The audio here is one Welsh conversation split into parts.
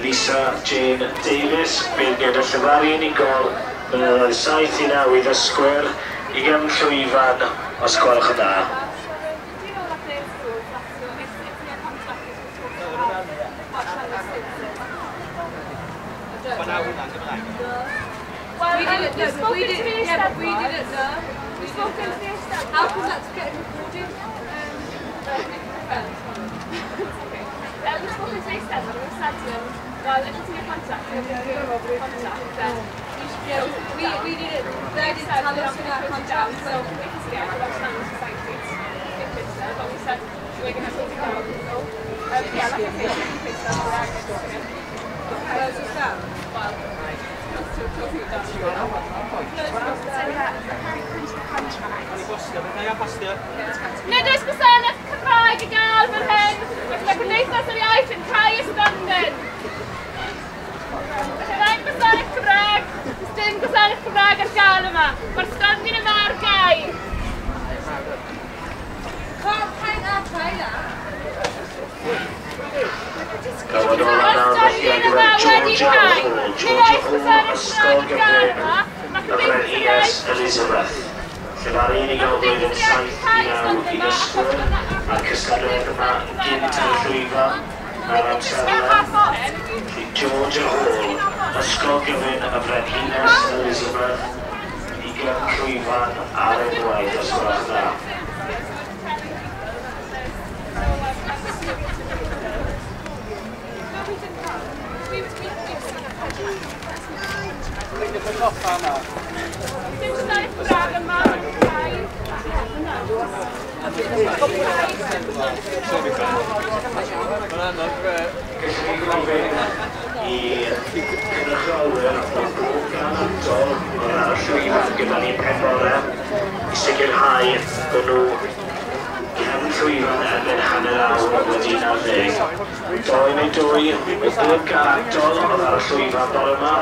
Lisa Jane Davies, bydd gyda llyfaru unigol mynyddoedd 7 i 9 ddysgwyr, 20 llwyfan os gwelwch yn dda. We did it, yeah, but we didn't know. We spoke in the Eisteddfod. How come that's getting recorded? We spoke in the Eisteddfod and we said to them, well, if it's in your contract, then we did it. They didn't tell us in our contract, so we can see it. But we said we're going to sort it out. Yeah, like I said, we can fix that. Where's the sound? Nid oes gwasanaeth Cymraeg i gael fan hyn. Mae Cymdeithas Y Iaith yn cau y stondin. Felly rhaid gwasanaeth Cymraeg. Does dim gwasanaeth Cymraeg ar gael yma. Mae'r stondin yma ar gau. Gawod o'r nawr felly ar gyfer Georgia Hall, ysgol gyfrin y Frenhines Elizabeth. Llyfaru unigol blwyddyn 7 i 9 i ddysgwyr, a'r cystadledd yma gynt y llwyfan mewn amserlen. Georgia Hall, ysgol gyfrin y Frenhines Elizabeth, 20 llwyfan ar unwaith os gwelwch yn dda. I cynrychiolwyr o grŵp ganadol o'r ar y llwyfan gyda ni penbore i sicrhau bod nhw cefn llwyfan erbyn hanner awr wedi 90. 2 neu 2 o grŵp ganadol o'r ar y llwyfan bore yma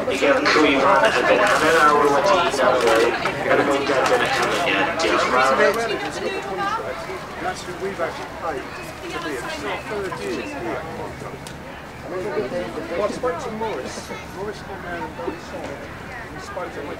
i gefn llwyfan erbyn hanner awr wedi 90 er mwyn derbyn y canlyniad. Diolch yn fawr. That's who we've actually paid to be. It's our 3rd year here. Well, I spoke to Morris. Morris came down and done his song. We spoke to him.